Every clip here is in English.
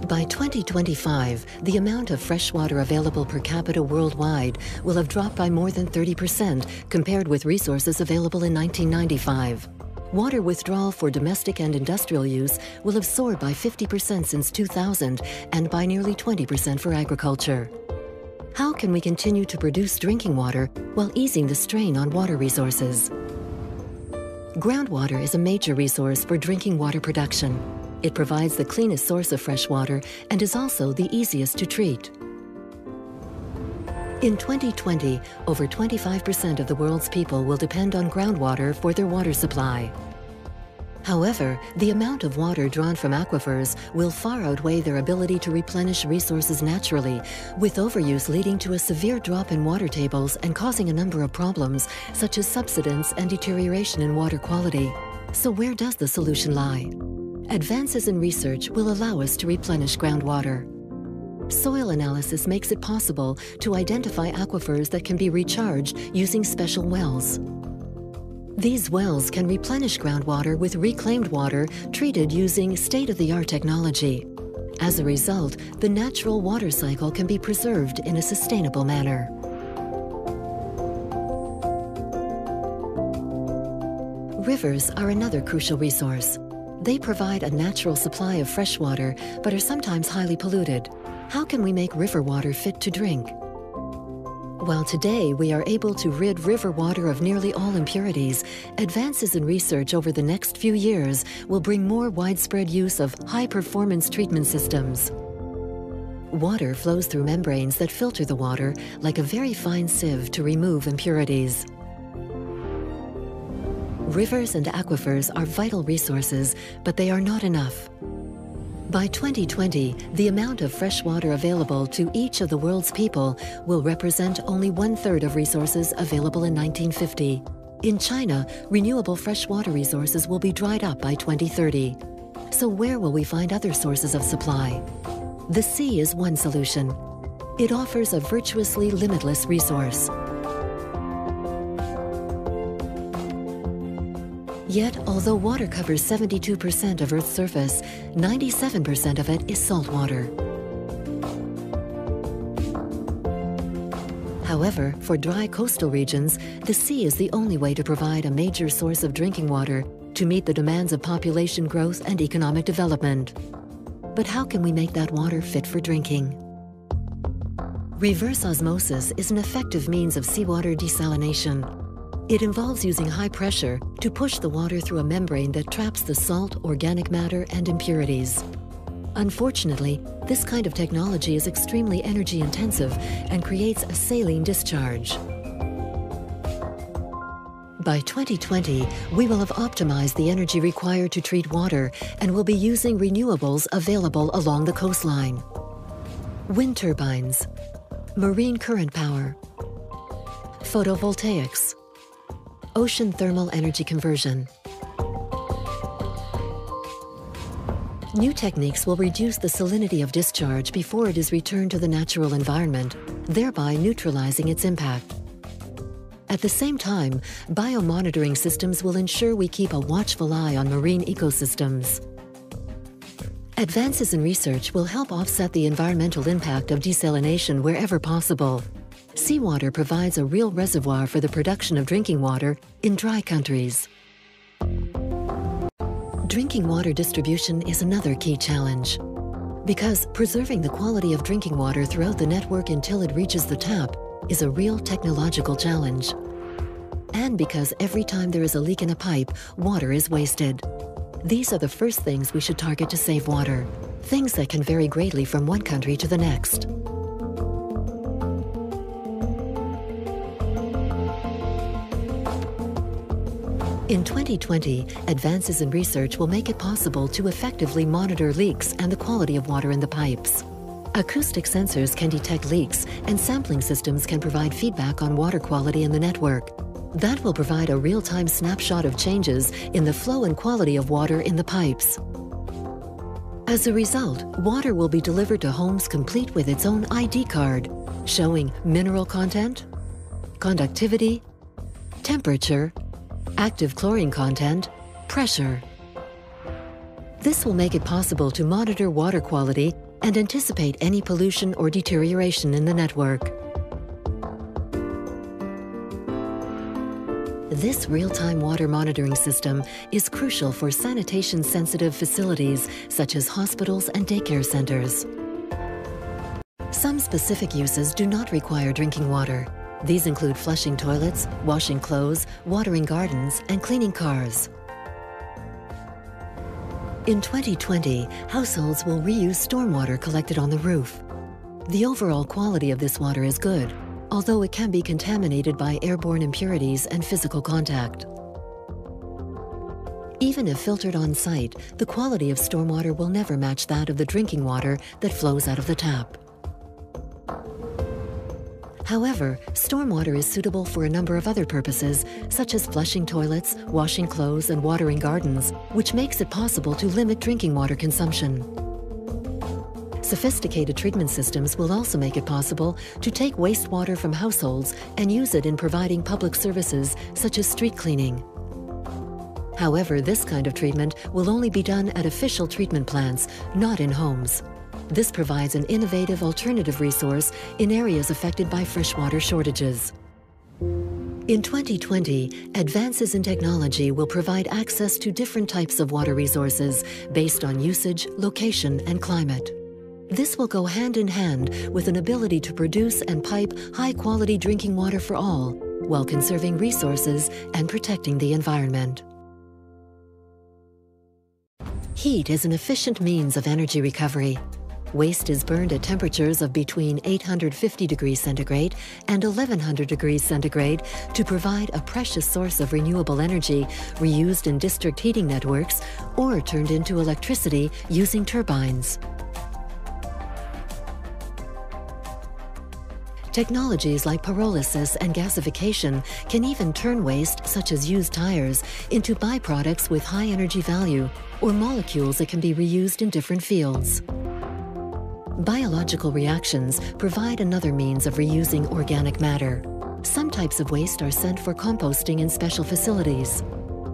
By 2025, the amount of fresh water available per capita worldwide will have dropped by more than 30% compared with resources available in 1995. Water withdrawal for domestic and industrial use will have soared by 50% since 2000 and by nearly 20% for agriculture. How can we continue to produce drinking water while easing the strain on water resources? Groundwater is a major resource for drinking water production. It provides the cleanest source of fresh water and is also the easiest to treat. In 2020, over 25% of the world's people will depend on groundwater for their water supply. However, the amount of water drawn from aquifers will far outweigh their ability to replenish resources naturally, with overuse leading to a severe drop in water tables and causing a number of problems, such as subsidence and deterioration in water quality. So where does the solution lie? Advances in research will allow us to replenish groundwater. Soil analysis makes it possible to identify aquifers that can be recharged using special wells. These wells can replenish groundwater with reclaimed water treated using state-of-the-art technology. As a result, the natural water cycle can be preserved in a sustainable manner. Rivers are another crucial resource. They provide a natural supply of fresh water, but are sometimes highly polluted. How can we make river water fit to drink? While today we are able to rid river water of nearly all impurities, advances in research over the next few years will bring more widespread use of high-performance treatment systems. Water flows through membranes that filter the water like a very fine sieve to remove impurities. Rivers and aquifers are vital resources, but they are not enough. By 2020, the amount of fresh water available to each of the world's people will represent only 1/3 of resources available in 1950. In China, renewable freshwater resources will be dried up by 2030. So where will we find other sources of supply? The sea is one solution. It offers a virtuously limitless resource. Yet, although water covers 72% of Earth's surface, 97% of it is salt water. However, for dry coastal regions, the sea is the only way to provide a major source of drinking water to meet the demands of population growth and economic development. But how can we make that water fit for drinking? Reverse osmosis is an effective means of seawater desalination. It involves using high pressure to push the water through a membrane that traps the salt, organic matter, and impurities. Unfortunately, this kind of technology is extremely energy intensive and creates a saline discharge. By 2020, we will have optimized the energy required to treat water and will be using renewables available along the coastline. Wind turbines, marine current power, photovoltaics, ocean thermal energy conversion. New techniques will reduce the salinity of discharge before it is returned to the natural environment, thereby neutralizing its impact. At the same time, biomonitoring systems will ensure we keep a watchful eye on marine ecosystems. Advances in research will help offset the environmental impact of desalination wherever possible. Seawater provides a real reservoir for the production of drinking water in dry countries. Drinking water distribution is another key challenge. Because preserving the quality of drinking water throughout the network until it reaches the tap is a real technological challenge. And because every time there is a leak in a pipe, water is wasted. These are the first things we should target to save water, things that can vary greatly from one country to the next. In 2020, advances in research will make it possible to effectively monitor leaks and the quality of water in the pipes. Acoustic sensors can detect leaks, and sampling systems can provide feedback on water quality in the network. That will provide a real-time snapshot of changes in the flow and quality of water in the pipes. As a result, water will be delivered to homes complete with its own ID card, showing mineral content, conductivity, temperature, active chlorine content, pressure. This will make it possible to monitor water quality and anticipate any pollution or deterioration in the network. This real-time water monitoring system is crucial for sanitation-sensitive facilities such as hospitals and daycare centers. Some specific uses do not require drinking water. These include flushing toilets, washing clothes, watering gardens, and cleaning cars. In 2020, households will reuse stormwater collected on the roof. The overall quality of this water is good, although it can be contaminated by airborne impurities and physical contact. Even if filtered on site, the quality of stormwater will never match that of the drinking water that flows out of the tap. However, stormwater is suitable for a number of other purposes, such as flushing toilets, washing clothes, and watering gardens, which makes it possible to limit drinking water consumption. Sophisticated treatment systems will also make it possible to take wastewater from households and use it in providing public services such as street cleaning. However, this kind of treatment will only be done at official treatment plants, not in homes. This provides an innovative alternative resource in areas affected by freshwater shortages. In 2020, advances in technology will provide access to different types of water resources based on usage, location, and climate. This will go hand in hand with an ability to produce and pipe high-quality drinking water for all, while conserving resources and protecting the environment. Heat is an efficient means of energy recovery. Waste is burned at temperatures of between 850 degrees centigrade and 1100 degrees centigrade to provide a precious source of renewable energy reused in district heating networks or turned into electricity using turbines. Technologies like pyrolysis and gasification can even turn waste, such as used tires, into byproducts with high energy value or molecules that can be reused in different fields. Biological reactions provide another means of reusing organic matter. Some types of waste are sent for composting in special facilities.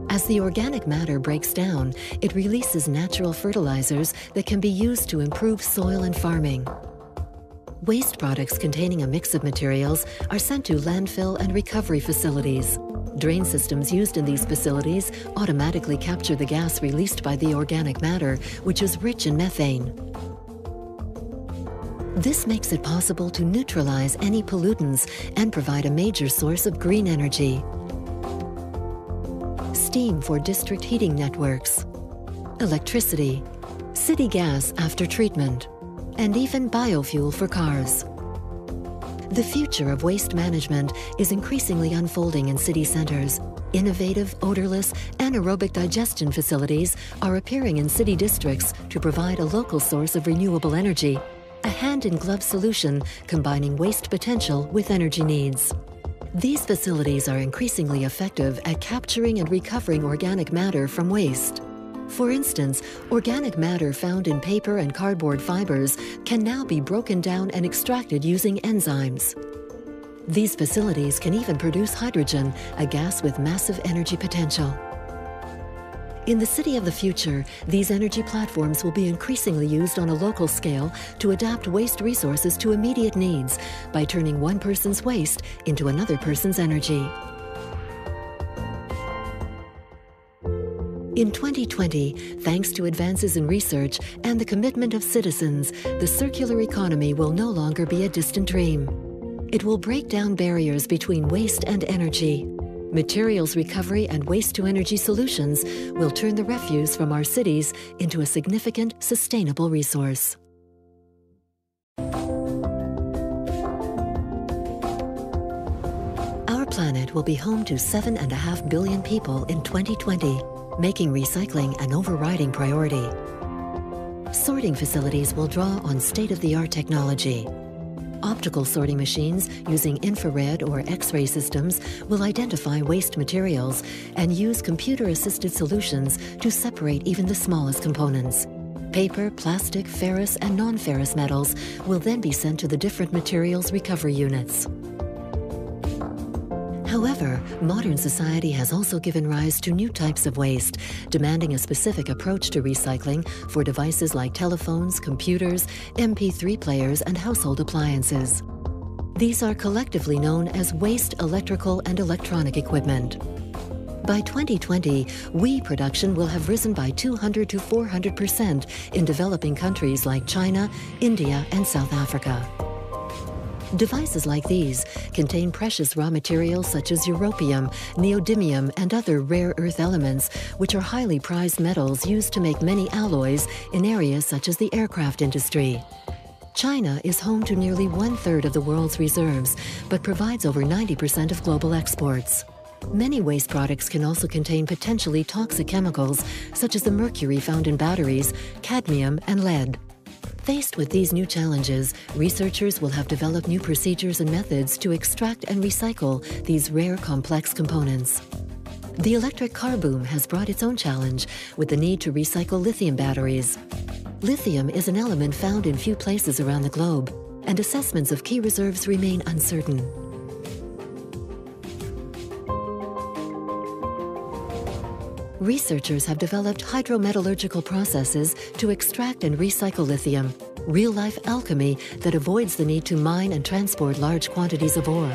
As the organic matter breaks down, it releases natural fertilizers that can be used to improve soil and farming. Waste products containing a mix of materials are sent to landfill and recovery facilities. Drain systems used in these facilities automatically capture the gas released by the organic matter, which is rich in methane. This makes it possible to neutralize any pollutants and provide a major source of green energy. Steam for district heating networks, electricity, city gas after treatment, and even biofuel for cars. The future of waste management is increasingly unfolding in city centers. Innovative, odorless, anaerobic digestion facilities are appearing in city districts to provide a local source of renewable energy, a hand-in-glove solution combining waste potential with energy needs. These facilities are increasingly effective at capturing and recovering organic matter from waste. For instance, organic matter found in paper and cardboard fibers can now be broken down and extracted using enzymes. These facilities can even produce hydrogen, a gas with massive energy potential. In the city of the future, these energy platforms will be increasingly used on a local scale to adapt waste resources to immediate needs by turning one person's waste into another person's energy. In 2020, thanks to advances in research and the commitment of citizens, the circular economy will no longer be a distant dream. It will break down barriers between waste and energy. Materials recovery and waste-to-energy solutions will turn the refuse from our cities into a significant, sustainable resource. Our planet will be home to 7.5 billion people in 2020, making recycling an overriding priority. Sorting facilities will draw on state-of-the-art technology. Optical sorting machines using infrared or X-ray systems will identify waste materials and use computer-assisted solutions to separate even the smallest components. Paper, plastic, ferrous, and non-ferrous metals will then be sent to the different materials recovery units. However, modern society has also given rise to new types of waste, demanding a specific approach to recycling for devices like telephones, computers, MP3 players, and household appliances. These are collectively known as waste electrical and electronic equipment. By 2020, WEEE production will have risen by 200 to 400% in developing countries like China, India, and South Africa. Devices like these contain precious raw materials such as europium, neodymium, and other rare earth elements, which are highly prized metals used to make many alloys in areas such as the aircraft industry. China is home to nearly 1/3 of the world's reserves, but provides over 90% of global exports. Many waste products can also contain potentially toxic chemicals, such as the mercury found in batteries, cadmium, and lead. Faced with these new challenges, researchers will have developed new procedures and methods to extract and recycle these rare, complex components. The electric car boom has brought its own challenge with the need to recycle lithium batteries. Lithium is an element found in few places around the globe, and assessments of key reserves remain uncertain. Researchers have developed hydrometallurgical processes to extract and recycle lithium, real-life alchemy that avoids the need to mine and transport large quantities of ore.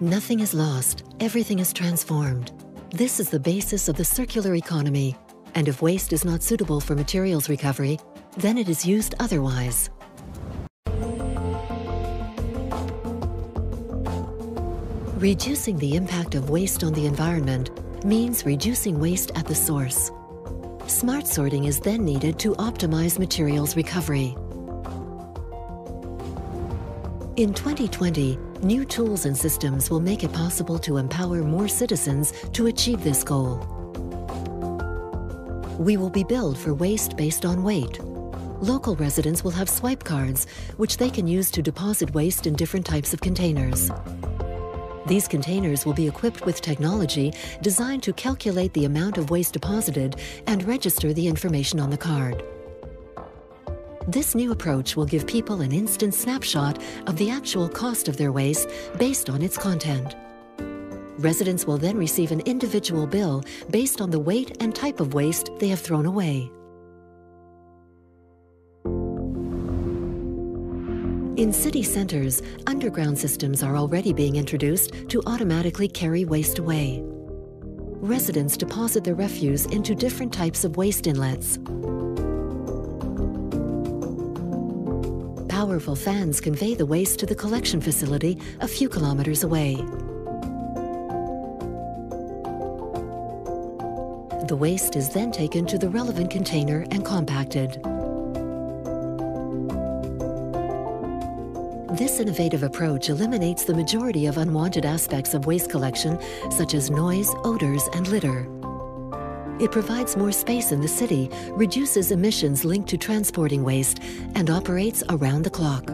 Nothing is lost, everything is transformed. This is the basis of the circular economy, and if waste is not suitable for materials recovery, then it is used otherwise. Reducing the impact of waste on the environment means reducing waste at the source. Smart sorting is then needed to optimize materials recovery. In 2020, new tools and systems will make it possible to empower more citizens to achieve this goal. We will be billed for waste based on weight. Local residents will have swipe cards, which they can use to deposit waste in different types of containers. These containers will be equipped with technology designed to calculate the amount of waste deposited and register the information on the card. This new approach will give people an instant snapshot of the actual cost of their waste based on its content. Residents will then receive an individual bill based on the weight and type of waste they have thrown away. In city centers, underground systems are already being introduced to automatically carry waste away. Residents deposit their refuse into different types of waste inlets. Powerful fans convey the waste to the collection facility a few kilometers away. The waste is then taken to the relevant container and compacted. This innovative approach eliminates the majority of unwanted aspects of waste collection, such as noise, odors, and litter. It provides more space in the city, reduces emissions linked to transporting waste, and operates around the clock.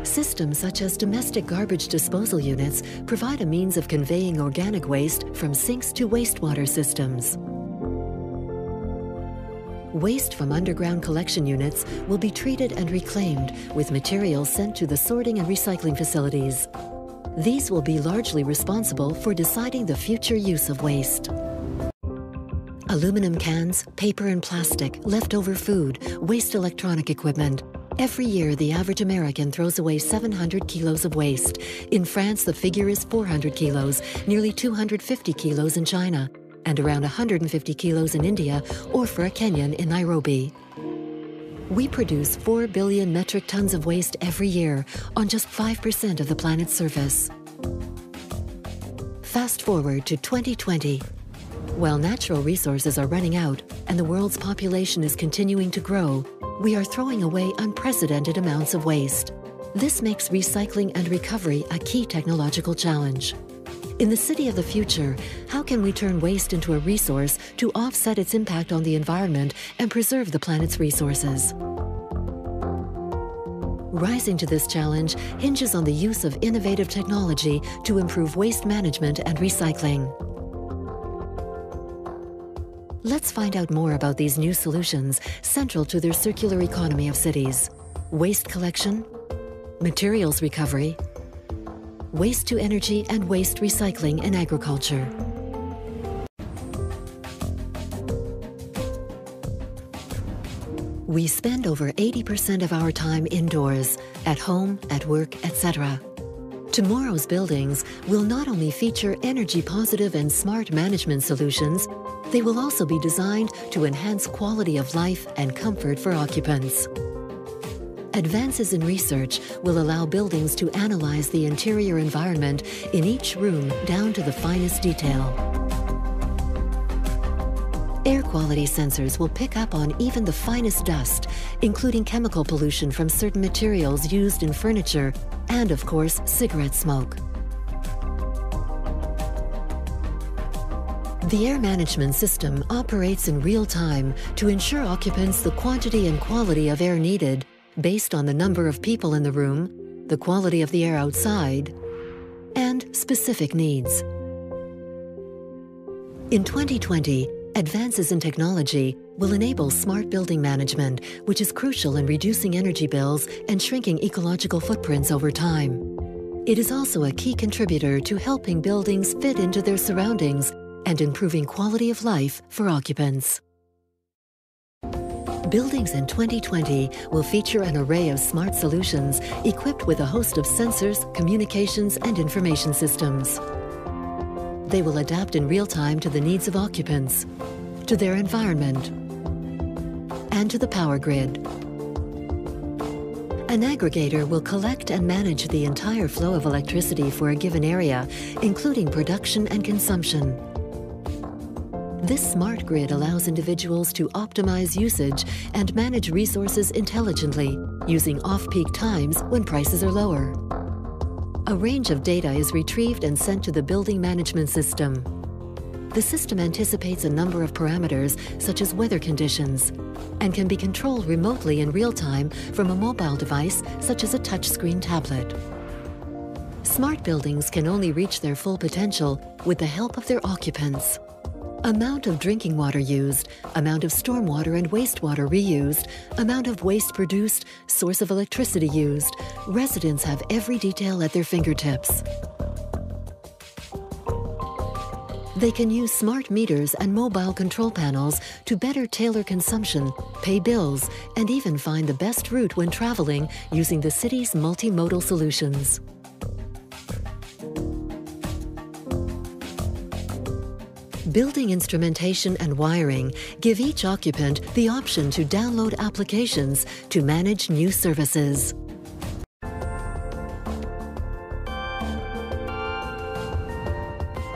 Systems such as domestic garbage disposal units provide a means of conveying organic waste from sinks to wastewater systems. Waste from underground collection units will be treated and reclaimed, with materials sent to the sorting and recycling facilities. These will be largely responsible for deciding the future use of waste. Aluminum cans, paper and plastic, leftover food, waste electronic equipment. Every year, the average American throws away 700 kilos of waste. In France, the figure is 400 kilos, nearly 250 kilos in China, and around 150 kilos in India or for a Kenyan in Nairobi. We produce 4 billion metric tons of waste every year on just 5% of the planet's surface. Fast forward to 2020. While natural resources are running out and the world's population is continuing to grow, we are throwing away unprecedented amounts of waste. This makes recycling and recovery a key technological challenge. In the city of the future, how can we turn waste into a resource to offset its impact on the environment and preserve the planet's resources? Rising to this challenge hinges on the use of innovative technology to improve waste management and recycling. Let's find out more about these new solutions central to their circular economy of cities. waste collection, materials recovery, waste-to-energy and waste recycling in agriculture. We spend over 80% of our time indoors, at home, at work, etc. Tomorrow's buildings will not only feature energy-positive and smart management solutions, they will also be designed to enhance quality of life and comfort for occupants. Advances in research will allow buildings to analyze the interior environment in each room down to the finest detail. Air quality sensors will pick up on even the finest dust, including chemical pollution from certain materials used in furniture and, of course, cigarette smoke. The air management system operates in real time to ensure occupants the quantity and quality of air needed based on the number of people in the room, the quality of the air outside, and specific needs. In 2020, advances in technology will enable smart building management, which is crucial in reducing energy bills and shrinking ecological footprints over time. It is also a key contributor to helping buildings fit into their surroundings and improving quality of life for occupants. Buildings in 2020 will feature an array of smart solutions equipped with a host of sensors, communications, and information systems. They will adapt in real time to the needs of occupants, to their environment, and to the power grid. An aggregator will collect and manage the entire flow of electricity for a given area, including production and consumption. This smart grid allows individuals to optimize usage and manage resources intelligently, using off-peak times when prices are lower. A range of data is retrieved and sent to the building management system. The system anticipates a number of parameters, such as weather conditions, and can be controlled remotely in real time from a mobile device, such as a touchscreen tablet. Smart buildings can only reach their full potential with the help of their occupants. Amount of drinking water used, amount of stormwater and wastewater reused, amount of waste produced, source of electricity used. Residents have every detail at their fingertips. They can use smart meters and mobile control panels to better tailor consumption, pay bills, and even find the best route when traveling using the city's multimodal solutions. Building instrumentation and wiring give each occupant the option to download applications to manage new services.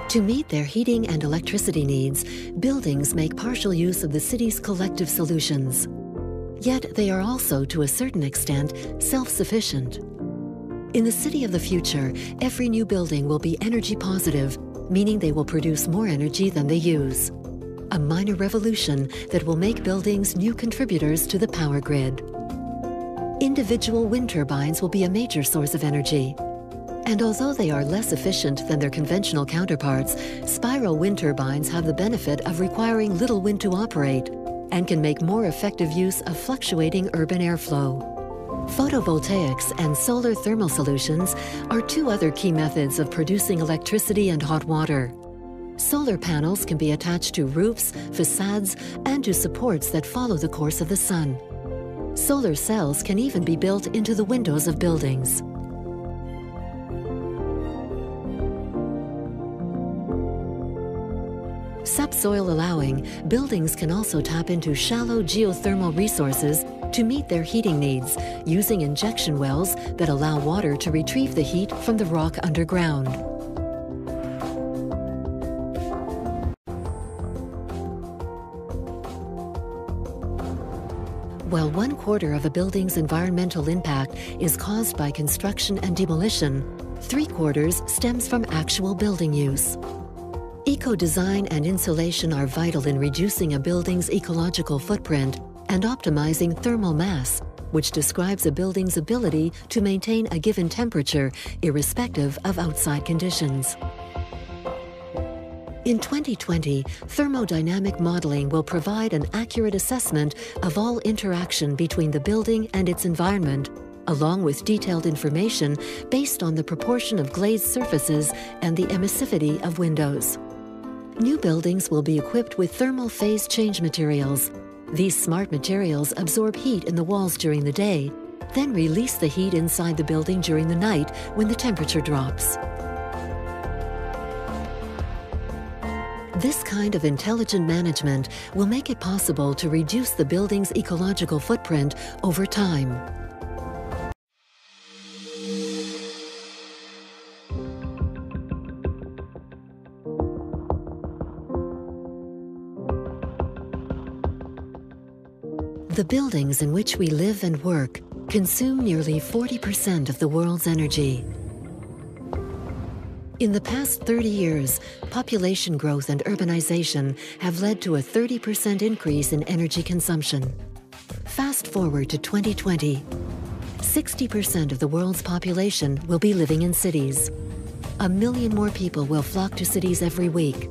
To meet their heating and electricity needs, buildings make partial use of the city's collective solutions. Yet they are also, to a certain extent, self-sufficient. In the city of the future, every new building will be energy positive, meaning they will produce more energy than they use. A minor revolution that will make buildings new contributors to the power grid. Individual wind turbines will be a major source of energy. And although they are less efficient than their conventional counterparts, spiral wind turbines have the benefit of requiring little wind to operate and can make more effective use of fluctuating urban airflow. Photovoltaics and solar thermal solutions are two other key methods of producing electricity and hot water. Solar panels can be attached to roofs, facades, and to supports that follow the course of the sun. Solar cells can even be built into the windows of buildings. Subsoil allowing, buildings can also tap into shallow geothermal resources to meet their heating needs, using injection wells that allow water to retrieve the heat from the rock underground. While 1/4 of a building's environmental impact is caused by construction and demolition, 3/4 stems from actual building use. Eco-design and insulation are vital in reducing a building's ecological footprint and optimizing thermal mass, which describes a building's ability to maintain a given temperature irrespective of outside conditions. In 2020, thermodynamic modeling will provide an accurate assessment of all interaction between the building and its environment, along with detailed information based on the proportion of glazed surfaces and the emissivity of windows. New buildings will be equipped with thermal phase change materials. These smart materials absorb heat in the walls during the day, then release the heat inside the building during the night when the temperature drops. This kind of intelligent management will make it possible to reduce the building's ecological footprint over time. The buildings in which we live and work consume nearly 40% of the world's energy. In the past 30 years, population growth and urbanization have led to a 30% increase in energy consumption. Fast forward to 2020, 60% of the world's population will be living in cities. 1 million more people will flock to cities every week.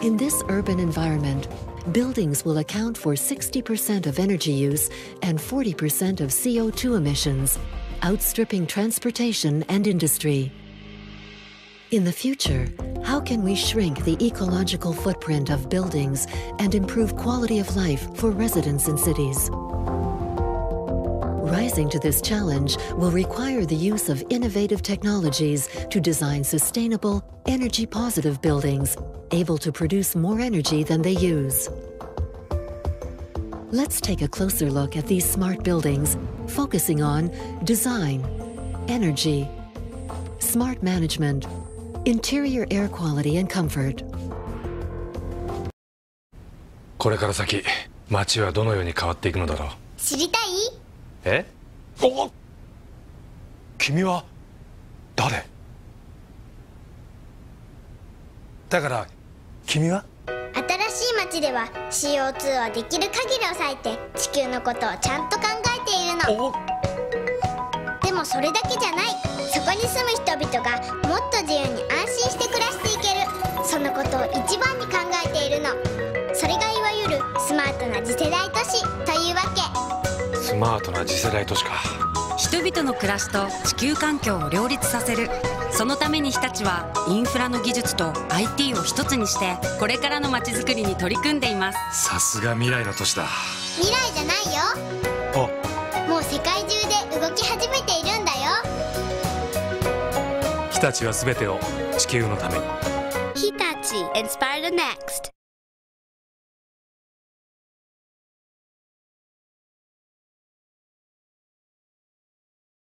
In this urban environment, buildings will account for 60% of energy use and 40% of CO2 emissions, outstripping transportation and industry. In the future, how can we shrink the ecological footprint of buildings and improve quality of life for residents in cities? Rising to this challenge will require the use of innovative technologies to design sustainable, energy-positive buildings, able to produce more energy than they use. Let's take a closer look at these smart buildings, focusing on design, energy, smart management, interior air quality and comfort. これから先、街はどのように変わっていくのだろう。知りたい？え？お！君は誰？だから君は？新しい街では CO2 をできる限り抑えて地球のことをちゃんと考えているの。でもそれだけじゃない。そこに住む人々がもっと自由に安心して暮らしていける、そのことを一番に考えているの。それがいわゆるスマートな次世代都市というわけ。スマートな次世代都市か。人々の暮らしと地球環境を両立させる。そのために日立はインフラの技術と IT を一つにしてこれからの街づくりに取り組んでいます。さすが未来の都市だ。未来じゃないよ。もう世界中で動き始めているんだよ。日立は全てを地球のために。Hitachi inspire the next.